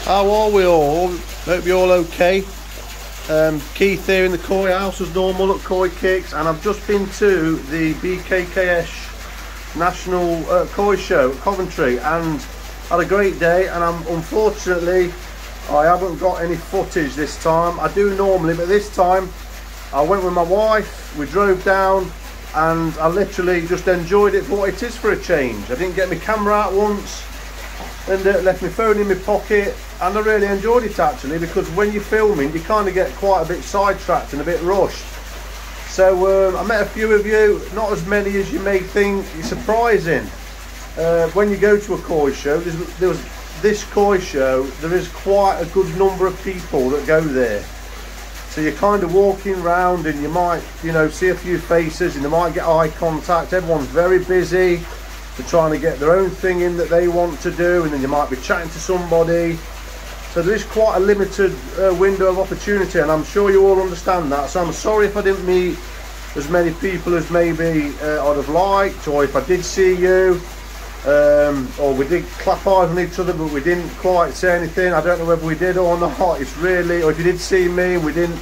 How are we all? Hope you're all okay. Keith here in the koi house as normal at Koi Kicks, and I've just been to the BKKS National Koi Show at Coventry and had a great day. And unfortunately I haven't got any footage this time. I do normally, but this time I went with my wife, we drove down, and I literally just enjoyed it for what it is for a change. I didn't get my camera out once and left my phone in my pocket, and I really enjoyed it actually, because when you're filming you kind of get quite a bit sidetracked and a bit rushed. So I met a few of you, not as many as you may think. It's surprising when you go to a koi show. There was this koi show, there is quite a good number of people that go there. So you're kind of walking around and you might, you know, see a few faces and you might get eye contact. Everyone's very busy. They're trying to get their own thing in that they want to do, and then you might be chatting to somebody. So there is quite a limited window of opportunity, and I'm sure you all understand that. So I'm sorry if I didn't meet as many people as maybe I'd have liked, or if I did see you, or we did clap eyes on each other but we didn't quite say anything. I don't know whether we did or not. It's really, or if you did see me and we didn't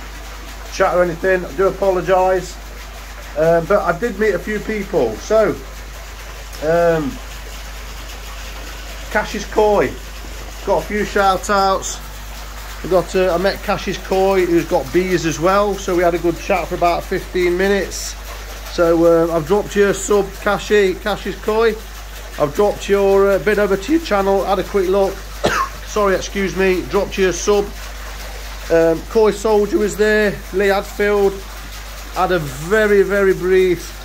chat or anything, I do apologise. But I did meet a few people. So Cash's Koi, got a few shout outs. I met Cash's Koi, who's got bees as well, so we had a good chat for about 15 minutes. So I've dropped your sub, Cash's Koi. I've dropped your bit over to your channel, had a quick look. Sorry, excuse me, dropped your sub. Koi Soldier was there, Lee Hadfield had a very brief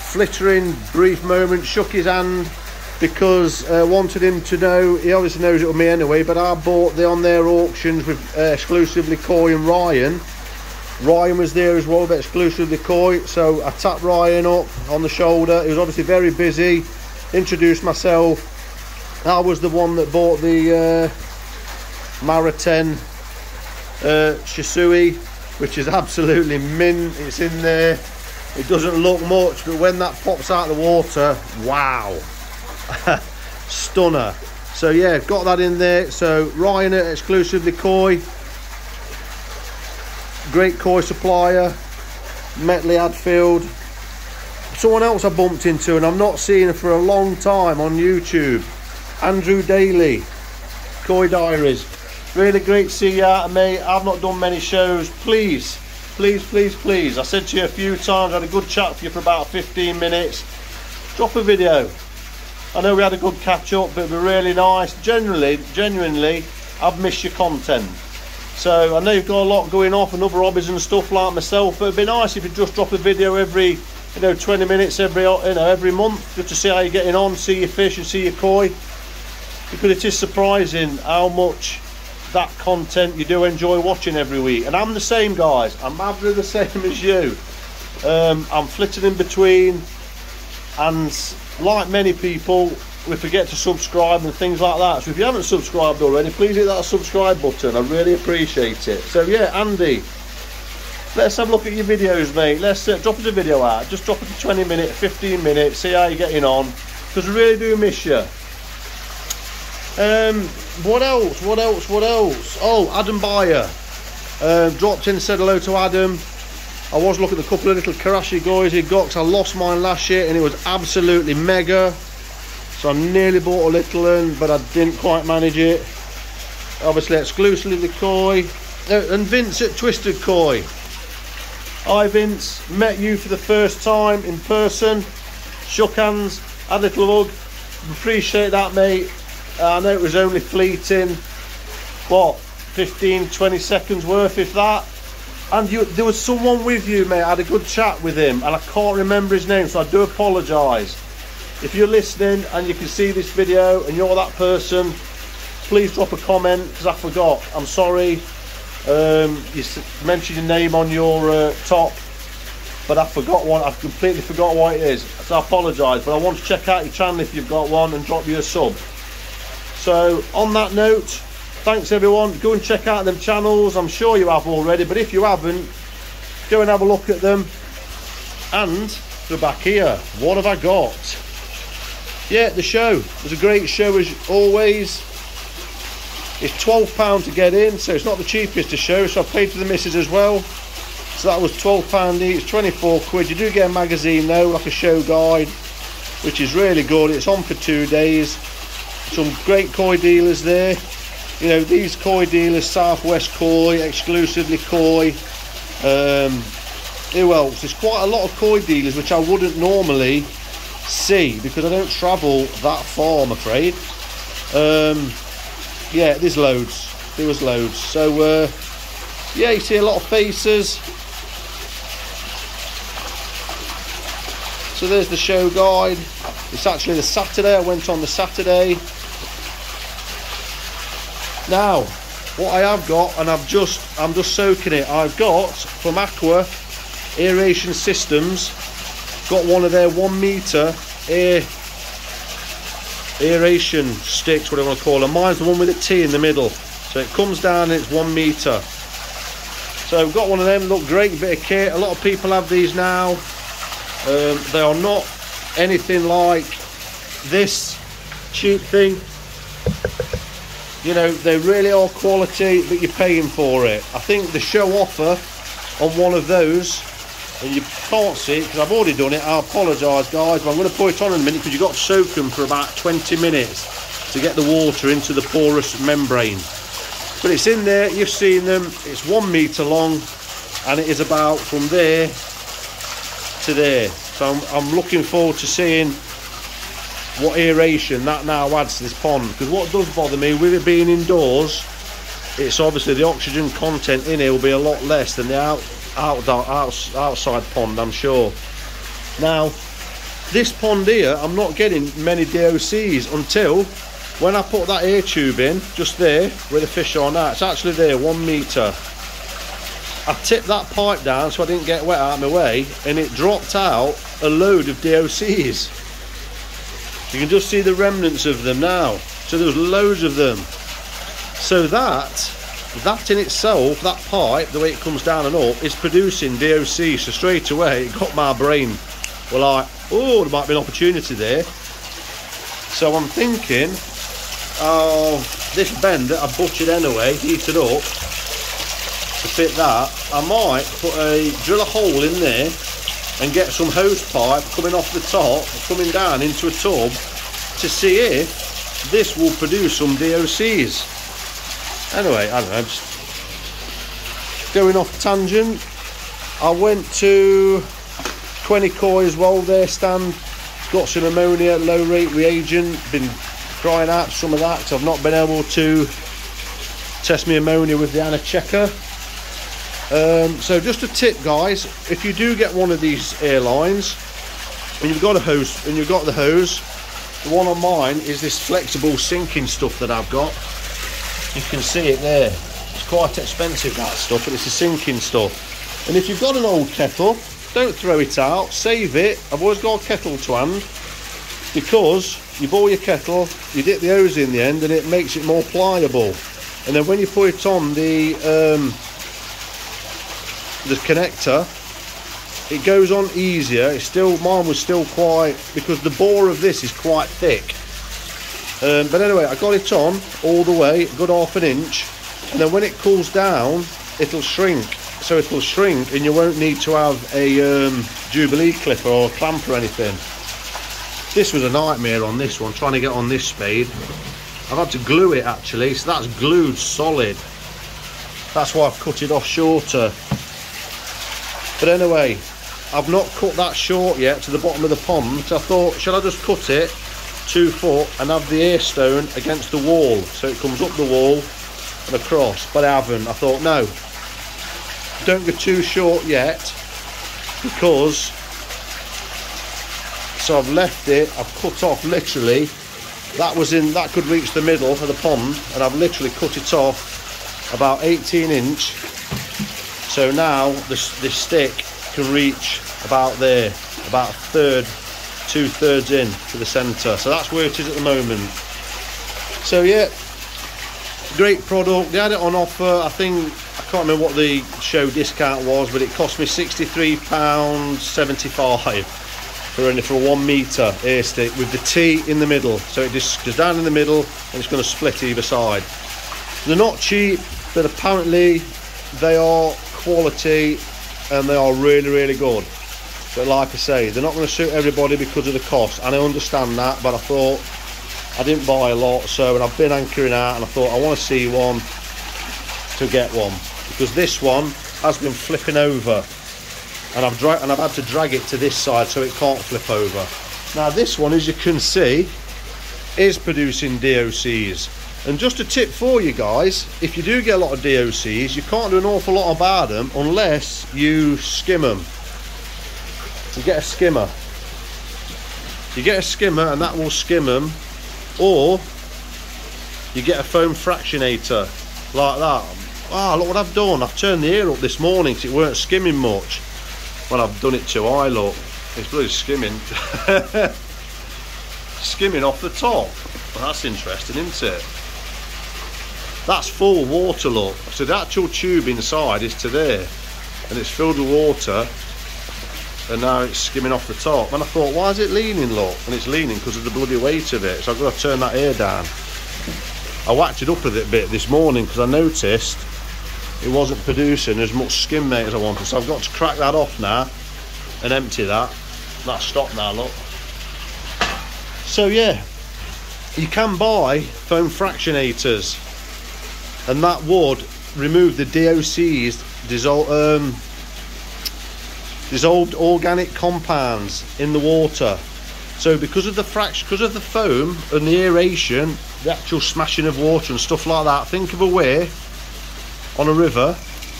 flittering brief moment, shook his hand because wanted him to know, he obviously knows it was me anyway, but I bought on their auctions with exclusively Koi and Ryan. Ryan was there as well, but exclusively Koi, so I tapped Ryan up on the shoulder. He was obviously very busy. Introduced myself. I was the one that bought the Maraten Shisui, which is absolutely mint. It's in there. It doesn't look much, but when that pops out of the water, wow. Stunner. So yeah, got that in there. So Ryan at exclusively Koi, great Koi supplier. Met Lee Hadfield. Someone else I bumped into and I've not seen her for a long time on YouTube, Andrew Daly, Koi Diaries. Really great to see you out, mate. I've not done many shows. Please, I said to you a few times, I had a good chat with you for about 15 minutes. Drop a video. I know we had a good catch up, but it was really nice. Genuinely, I've missed your content. So I know you've got a lot going off and other hobbies and stuff like myself, but it'd be nice if you just drop a video every, 20 minutes every month, just to see how you're getting on, see your fish and see your koi, because it is surprising how much that content you do enjoy watching every week. And I'm the same, guys. I'm absolutely the same as you. I'm flitting in between, and like many people, we forget to subscribe and things like that. So if you haven't subscribed already, please hit that subscribe button. I really appreciate it. So yeah, Andy, let's have a look at your videos, mate. Let's drop us a video out. Just drop it a 20 minute, 15 minutes, see how you're getting on, because we really do miss you. What else? Oh, Adam Bayer dropped in, said hello to Adam. I was looking at a couple of little Karashi guys he got, 'cause I lost mine last year and it was absolutely mega, so I nearly bought a little one, but I didn't quite manage it. Obviously exclusively the Koi. And Vince at Twisted Koi. Hi Vince, met you for the first time in person, shook hands, had a little hug. Appreciate that, mate. I know it was only fleeting, what, 15-20 seconds worth, if that. And there was someone with you, mate. I had a good chat with him and I can't remember his name, so I do apologise. If you're listening and you can see this video and you're that person, please drop a comment, because I forgot. I'm sorry. You mentioned your name on your top, but I forgot one. I've completely forgot what it is, so I apologise. But I want to check out your channel if you've got one and drop you a sub. So on that note, thanks everyone. Go and check out them channels. I'm sure you have already, but if you haven't, go and have a look at them. And we're back here. What have I got? Yeah, the show. It was a great show as always. It's £12 to get in, so it's not the cheapest to show, so I paid for the missus as well. So that was £12 each, 24 quid. You do get a magazine though, like a show guide, which is really good. It's on for 2 days. Some great koi dealers there. You know, these koi dealers, Southwest Koi, Exclusively Koi, who else? There's quite a lot of koi dealers which I wouldn't normally see because I don't travel that far, I'm afraid. Yeah, there's loads. There was loads. So yeah, you see a lot of faces. So there's the show guide. It's actually the Saturday. I went on the Saturday. Now, what I have got, and I'm just soaking it. I've got from Aqua Aeration Systems. Got one of their 1 metre aeration sticks, what I want to call them. Mine's the one with a T in the middle, so it comes down and it's 1 metre. So I've got one of them. Look great, bit of kit. A lot of people have these now. They are not anything like this cheap thing. You know, they really are quality, but you're paying for it. I think the show offer on one of those, and you can't see it because I've already done it, I apologise guys, but I'm going to put it on in a minute because you've got to soak them for about 20 minutes to get the water into the porous membrane. But it's in there, you've seen them, it's 1 metre long, and it is about from there to there. So I'm looking forward to seeing what aeration that now adds to this pond, because what does bother me with it being indoors, it's obviously the oxygen content in here will be a lot less than the outside pond, I'm sure. Now this pond here, I'm not getting many DOCs until when I put that air tube in just there where the fish are now. It's actually there, 1 metre. I tipped that pipe down so I didn't get wet out of my way, and it dropped out a load of DOCs. You can just see the remnants of them now. So there's loads of them. So that in itself, that pipe, the way it comes down and up, is producing DOC. So straight away it got my brain, well, like, oh, there might be an opportunity there. So I'm thinking of this bend that I butchered anyway, heated up to fit that. I might drill a hole in there and get some hose pipe coming off the top, coming down into a tub, to see if this will produce some DOCs. Anyway, I don't know, just going off tangent. I went to 20 Koi as well, their stand. Got some ammonia, low rate reagent, been trying out some of that, so I've not been able to test my ammonia with the Anna checker. So just a tip guys, if you do get one of these airlines and you've got a hose and you've got the hose, the one on mine is this flexible sinking stuff that I've got. You can see it there. It's quite expensive, that stuff, but it's the sinking stuff. And if you've got an old kettle, don't throw it out, save it. I've always got a kettle to hand, because you boil your kettle, you dip the hose in the end and it makes it more pliable. And then when you put it on the connector, it goes on easier. It's still, mine was still quite, because the bore of this is quite thick. But anyway, I got it on all the way, a good ½ inch, and then when it cools down, it'll shrink. So it'll shrink, and you won't need to have a Jubilee clipper or a clamp or anything. This was a nightmare on this one, trying to get on this spade. I've had to glue it actually, so that's glued solid. That's why I've cut it off shorter. But anyway, I've not cut that short yet to the bottom of the pond, so I thought, shall I just cut it 2 foot and have the air stone against the wall, so it comes up the wall and across? But I haven't. I thought, no, don't go too short yet, because, so I've left it, I've cut off literally, that could reach the middle of the pond, and I've literally cut it off about 18 inch. So now this stick can reach about there, about a third, 2/3 in to the centre. So that's where it is at the moment. So yeah, great product. They had it on offer. I think, I can't remember what the show discount was, but it cost me £63.75 for a 1 metre air stick with the T in the middle. So it just goes down in the middle and it's going to split either side. They're not cheap, but apparently they are quality and they are really, really good. But like I say, they're not going to suit everybody because of the cost, and I understand that, but I thought, I didn't buy a lot, so, and I've been anchoring out, and I thought I want to see one to get one, because this one has been flipping over, and I've had to drag it to this side so it can't flip over. Now this one, as you can see, is producing DOCs. And just a tip for you guys, if you do get a lot of DOCs, you can't do an awful lot about them unless you skim them. You get a skimmer. You get a skimmer and that will skim them, or you get a foam fractionator like that. Ah, look what I've done. I've turned the air up this morning because it weren't skimming much. Well, I've done it too high, look. It's bloody skimming. Skimming off the top. Well, that's interesting, isn't it? That's full water, look. So the actual tube inside is to there, and it's filled with water, and now it's skimming off the top. And I thought, why is it leaning, look? And it's leaning because of the bloody weight of it. So I've got to turn that air down. I whacked it up a bit this morning because I noticed it wasn't producing as much skim mate as I wanted. So I've got to crack that off now and empty that. That's stopped now, look. So yeah, you can buy foam fractionators, and that would remove the DOCs, dissolved organic compounds in the water. So because of the foam and the aeration, the actual smashing of water and stuff like that, think of a weir on a river.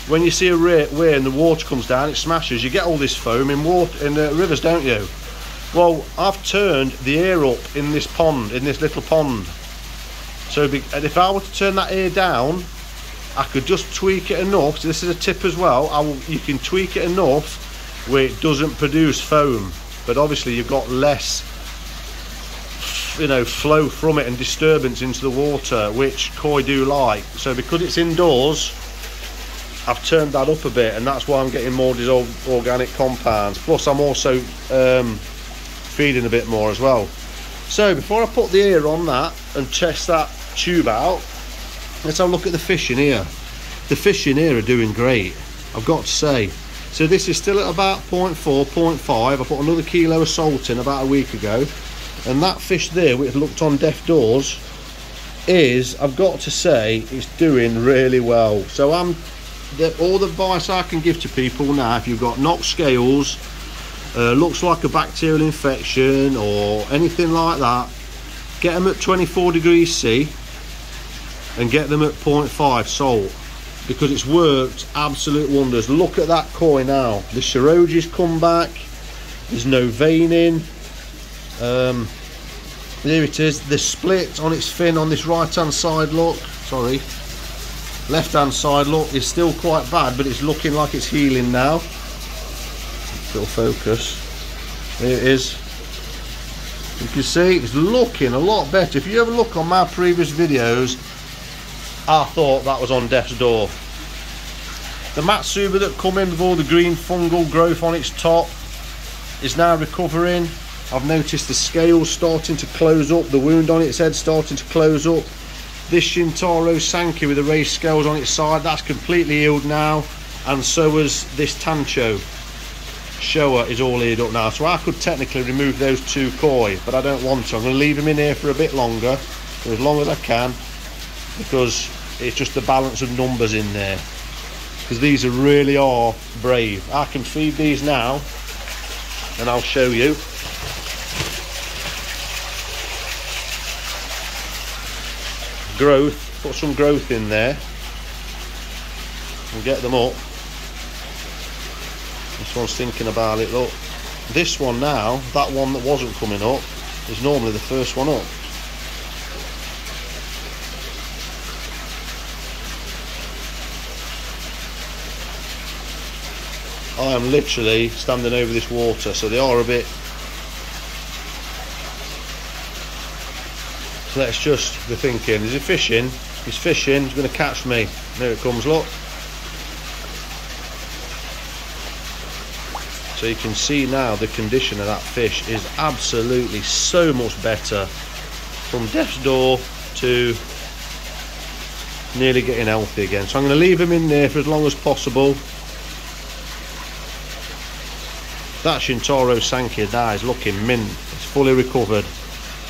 When you see a weir and the water comes down, it smashes. You get all this foam in the rivers, don't you? Well, I've turned the air up in this pond, in this little pond. So if I were to turn that air down, I could just tweak it enough. So this is a tip as well. You can tweak it enough where it doesn't produce foam, but obviously you've got less, you know, flow from it and disturbance into the water, which koi do like. So because it's indoors, I've turned that up a bit, and that's why I'm getting more dissolved organic compounds. Plus I'm also feeding a bit more as well. So before I put the air on that and test that tube out, let's have a look at the fish in here. The fish in here are doing great, I've got to say. So this is still at about 0.4, 0.5. I put another kilo of salt in about a week ago, and that fish there, which looked on Deaf Doors, I've got to say, it's doing really well. So all the advice I can give to people now, if you've got knocked scales, looks like a bacterial infection or anything like that, get them at 24 degrees C and get them at 0.5 salt, because it's worked absolute wonders. Look at that koi now. The shiroji's come back, there's no veining. There it is, the split on its fin on this right hand side, look, sorry, left hand side, look, is still quite bad, but it's looking like it's healing now. Little focus, there it is. You can see it's looking a lot better. If you ever look on my previous videos, I thought that was on Death's Door. The Matsuba that come in with all the green fungal growth on its top is now recovering. I've noticed the scales starting to close up, the wound on its head starting to close up. This Shintaro Sankey with the raised scales on its side, that's completely healed now, and so is this Tancho. Showa is all healed up now, so I could technically remove those two koi, but I don't want to. I'm going to leave them in here for a bit longer, for as long as I can, because it's just the balance of numbers in there, because these really are brave. I can feed these now and I'll show you. Growth, put some growth in there and get them up. This one's thinking about it, look. This one now, that one that wasn't coming up, is normally the first one up. I am literally standing over this water, so they are a bit. So let's just be thinking, is he fishing? He's fishing, he's going to catch me. There it comes, look. So you can see now the condition of that fish is absolutely so much better from Death's Door to nearly getting healthy again. So I'm going to leave them in there for as long as possible. That Shintaro Sanki now is looking mint. It's fully recovered.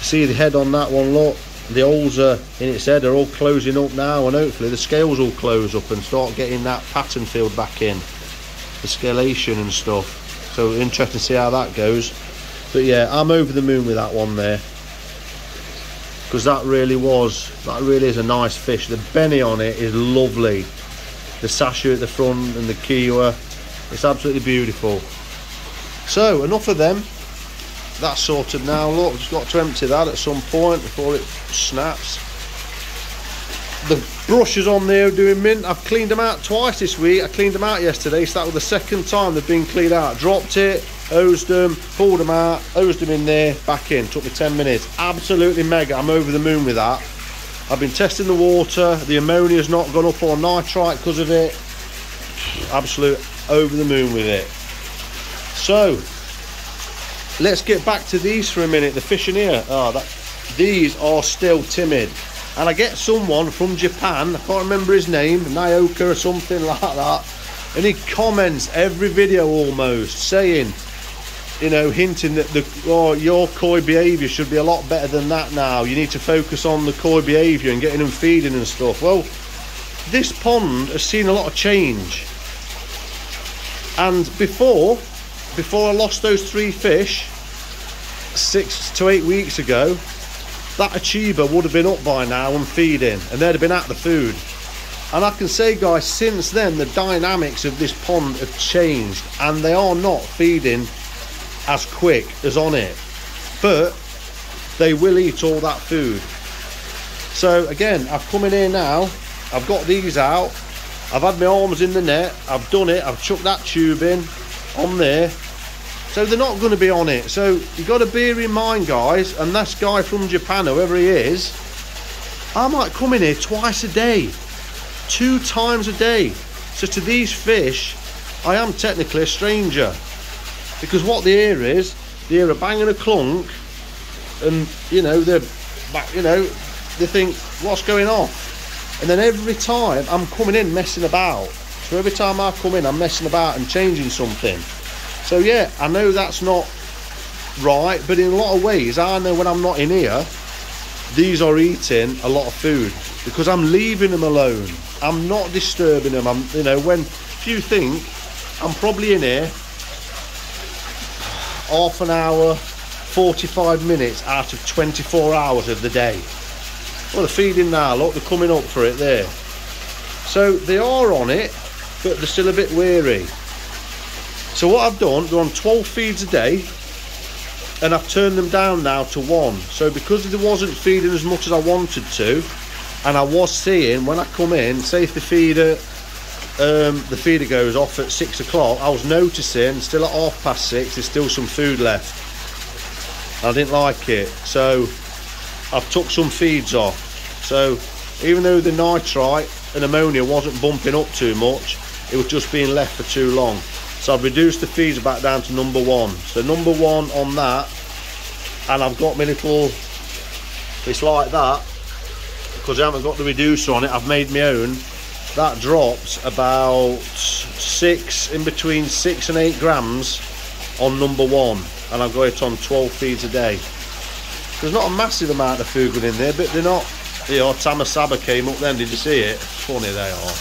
See the head on that one, look. The holes are in its head are all closing up now, and hopefully the scales will close up and start getting that pattern filled back in. The scalation and stuff. So interesting to see how that goes. But yeah, I'm over the moon with that one there. Because that really is a nice fish. The Benny on it is lovely. The Sasha at the front and the Kiwa, it's absolutely beautiful. So enough of them. That's sorted now. Look, just got to empty that at some point before it snaps. The brushes on there are doing mint. I've cleaned them out twice this week. I cleaned them out yesterday, so that was the second time they've been cleaned out. Dropped it, hosed them, pulled them out, hosed them in there, back in. Took me 10 minutes. Absolutely mega. I'm over the moon with that. I've been testing the water. The ammonia's not gone up on nitrite because of it. Absolute over the moon with it. So let's get back to these for a minute. The fish in here. These are still timid. And I get someone from Japan, I can't remember his name, Naoka or something like that, and he comments every video almost saying, you know, hinting that your koi behaviour should be a lot better than that now. You need to focus on the koi behaviour and getting them feeding and stuff. Well, this pond has seen a lot of change. And before I lost those 3 fish 6 to 8 weeks ago, that Achiba would have been up by now and feeding, and they'd have been at the food. And I can say, guys, since then the dynamics of this pond have changed, and they are not feeding as quick as on it, but they will eat all that food. So again, I've come in here now, I've got these out, I've had my arms in the net, I've done it, I've chucked that tube in on there. So they're not going to be on it. So you've got to bear in mind, guys, and this guy from Japan, whoever he is, I might come in here twice a day, 2 times a day. So to these fish, I am technically a stranger, because what they hear is, they hear a bang and a clunk, and you know, they think, what's going on? And then every time I'm coming in messing about. So every time I come in, I'm messing about and changing something. So yeah, I know that's not right, but in a lot of ways, I know when I'm not in here, these are eating a lot of food because I'm leaving them alone. I'm not disturbing them. You know, if you think I'm probably in here half an hour, 45 minutes out of 24 hours of the day. Well, they're feeding now, look, they're coming up for it there. So they are on it, but they're still a bit weary. So what I've done, they're on 12 feeds a day, and I've turned them down now to 1. So because they wasn't feeding as much as I wanted to, and I was seeing when I come in, say if the feeder goes off at 6 o'clock, I was noticing still at 6:30 there's still some food left. I didn't like it, so I've took some feeds off. So even though the nitrite and ammonia wasn't bumping up too much, it was just being left for too long. So I've reduced the feeds back down to number 1. So number 1 on that, and I've got my little, it's like that, because I haven't got the reducer on it, I've made my own. That drops about in between 6 and 8 grams on number 1, and I've got it on 12 feeds a day. There's not a massive amount of food going in there, but they're not, you know, Tamasaba came up then, did you see it? Funny they are.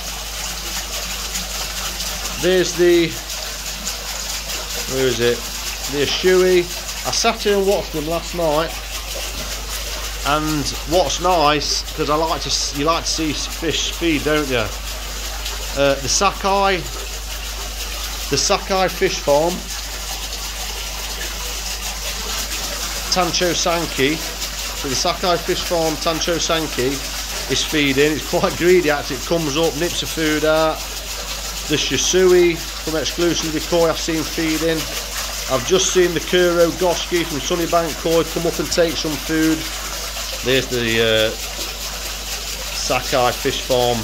There's the, where is it? The Ashui. I sat here and watched them last night, and what's nice, because you like to see fish feed, don't you? The Sakai fish farm, Tancho Sanki. So the Sakai fish farm, Tancho Sanki, is feeding. It's quite greedy actually. It comes up, nips the food out. The Shisui from Exclusively Koi I've seen feeding. I've just seen the Kuro Goski from Sunnybank Koi come up and take some food. There's the Sakai fish farm,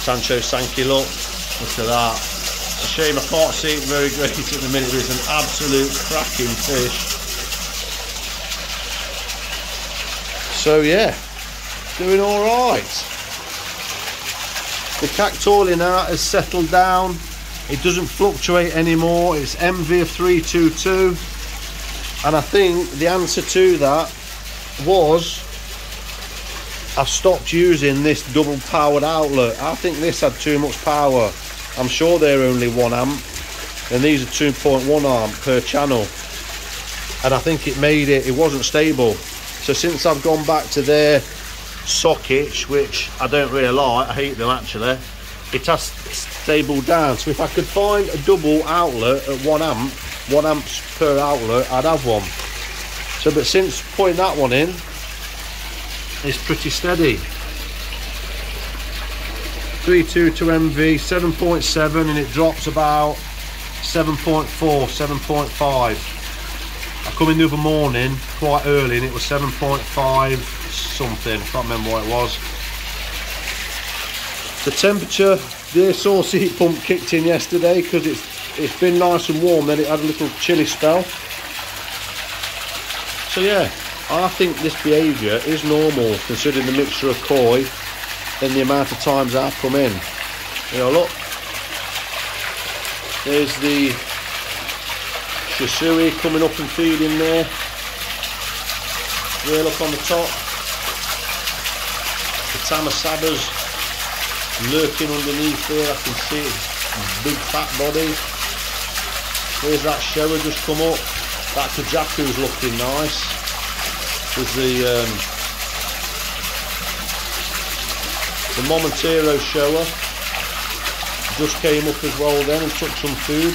Tancho Sanki, look at that. It's a shame I can't see it very great at the minute, but it's an absolute cracking fish. So yeah, doing alright. The Cactually now has settled down. It doesn't fluctuate anymore. It's MV of 322. And I think the answer to that was I stopped using this double powered outlet. I think this had too much power. I'm sure they're only 1 amp and these are 2.1 amp per channel, and I think it wasn't stable. So since I've gone back to their sockets, which I don't really like, I hate them actually, it has stabled down. So if I could find a double outlet at 1 amp, 1 amps per outlet, I'd have one. So but since putting that one in, it's pretty steady. 322 MV, 7.7, and it drops about 7.4, 7.5. I come in the other morning quite early and it was 7.5 something, can't remember what it was. The temperature, the air source heat pump kicked in yesterday because it's been nice and warm, then it had a little chilly spell. So yeah, I think this behaviour is normal considering the mixture of koi and the amount of times I've come in. You know, look, there's the Shisui coming up and feeding there. Yeah, look on the top. The Tamasaba's lurking underneath there, I can see it, big fat body. There's that shower just come up. That Kajaku's looking nice. There's the Momentero shower just came up as well then and took some food.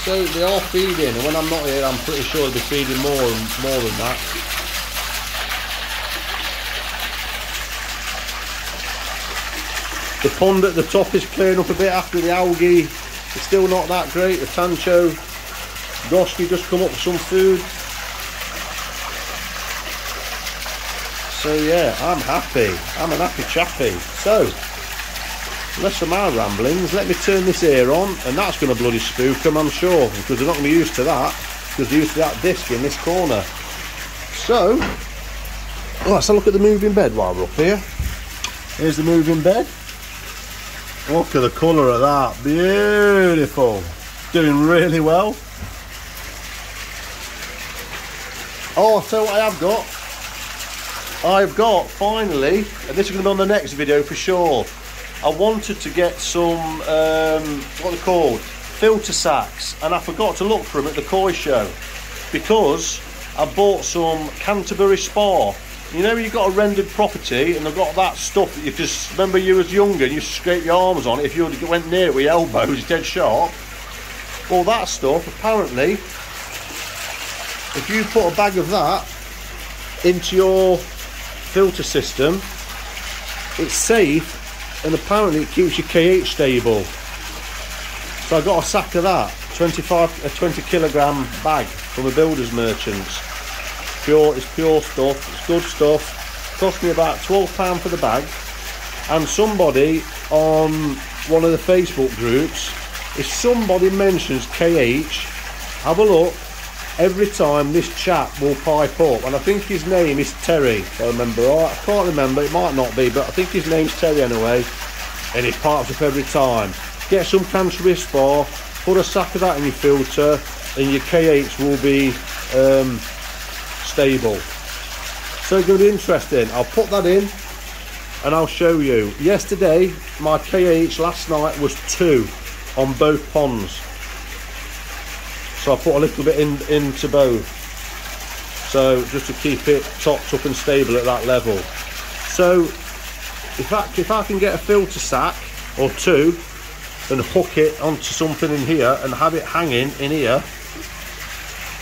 So they are feeding, and when I'm not here I'm pretty sure they'll be feeding more than that. The pond at the top is clearing up a bit after the algae. It's still not that great. The Tancho Goski just come up with some food. So yeah, I'm happy. I'm an happy chappy. So, less of my ramblings, let me turn this air on, and that's going to bloody spook them, I'm sure, because they're not going to be used to that, because they're used to that disc in this corner. So, let's have a look at the moving bed while we're up here. Here's the moving bed. Look at the colour of that, beautiful. Doing really well. Oh, I'll tell you what I have got. I've got, finally, and this is going to be on the next video for sure, I wanted to get some, what are they called? Filter sacks, and I forgot to look for them at the koi show because I bought some Canterbury Spa. You know when you've got a rendered property and they've got that stuff that you just, remember you was younger and you scrape your arms on it, if you went near it with your elbows, it's dead sharp. Well, that stuff, apparently, if you put a bag of that into your filter system, it's safe, and apparently it keeps your KH stable. So I got a sack of that, a 20 kilogram bag from a builder's merchants. It's pure stuff, it's good stuff. Cost me about £12 for the bag, and somebody on one of the Facebook groups, if somebody mentions KH, have a look. Every time this chap will pipe up, and I think his name is Terry, if I remember right. I can't remember, it might not be, but I think his name's Terry anyway, and he pipes up every time. Get some Canterbury Spa, put a sack of that in your filter, and your KH will be stable. So it's going to be interesting. I'll put that in and I'll show you. Yesterday, my KH last night was 2 on both ponds. So I put a little bit into both, so just to keep it topped up and stable at that level. So if I can get a filter sack or 2 and hook it onto something in here and have it hanging in here,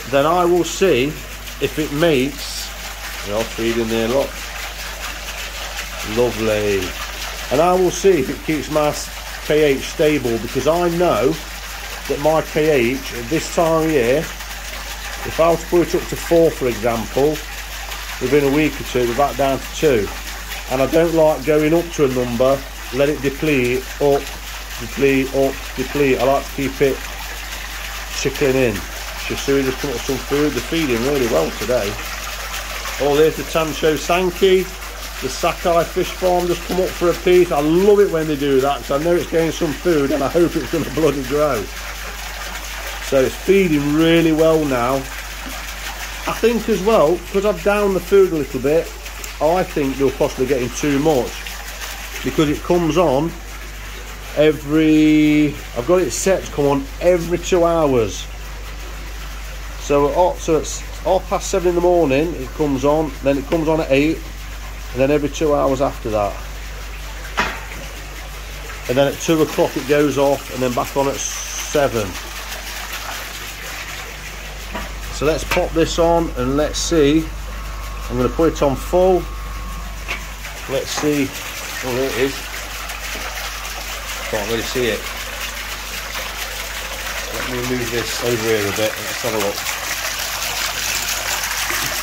then I will see if it makes, you know, feeding there, look, lovely, and I will see if it keeps my KH stable, because I know that my KH at this time of year, if I was to put it up to 4 for example, within a week or 2 we're back down to 2, and I don't like going up to a number, let it deplete, up, deplete, up, deplete. I like to keep it trickling in. Shisui just come up with some food, they're feeding really well today. Oh, there's the Tancho Sankey, The Sakai fish farm just come up for a piece. I love it when they do that because I know it's getting some food and I hope it's going to bloody grow. So it's feeding really well now. I think as well, because I've downed the food a little bit, I think they're possibly getting too much because it comes on I've got it set to come on every 2 hours. So it's 7:30 in the morning it comes on, then it comes on at 8, and then every 2 hours after that. And then at 2 o'clock it goes off, and then back on at 7. So let's pop this on and let's see. I'm going to put it on full. Let's see. Oh, there it is. Can't really see it. Let me move this over here a bit. Let's have a look.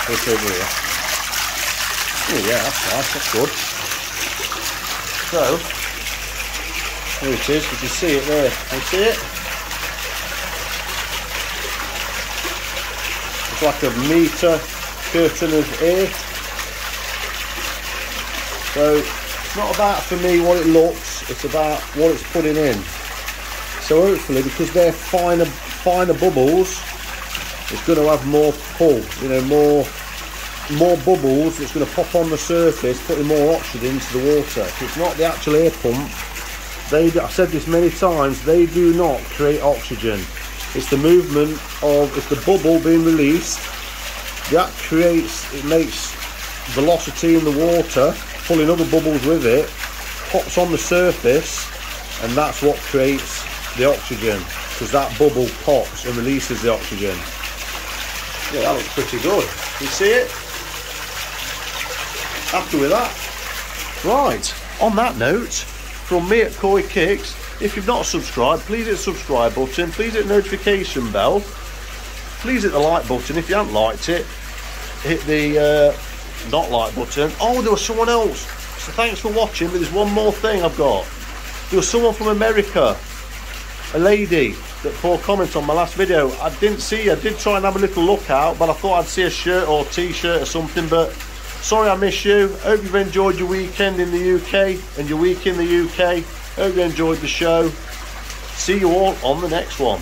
Put it over here. Oh yeah, that's nice. That's good. So there it is. You can see it there. Can you see it? It's like a metre curtain of air. So it's not about for me what it looks, it's about what it's putting in. So hopefully, because they're finer bubbles, it's going to have more pull, you know, more bubbles. It's going to pop on the surface, putting more oxygen into the water. It's not the actual air pump. I've said this many times, they do not create oxygen. It's the movement of, it's the bubble being released that makes velocity in the water, pulling other bubbles with it, pops on the surface, and that's what creates the oxygen, because that bubble pops and releases the oxygen. Yeah, that looks pretty good. You see it? Happy with that? Right, on that note, from me at Koi Kicks, if you've not subscribed, please hit the subscribe button, please hit the notification bell, please hit the like button. If you haven't liked it, hit the not like button. Oh, there was someone else, so thanks for watching, but there's one more thing I've got. There was someone from America, a lady, that put a comment on my last video. I didn't see, I did try and have a little look out, but I thought I'd see a shirt or t-shirt or something, but sorry I miss you. Hope you've enjoyed your weekend in the UK and your week in the UK. Hope you enjoyed the show. See you all on the next one.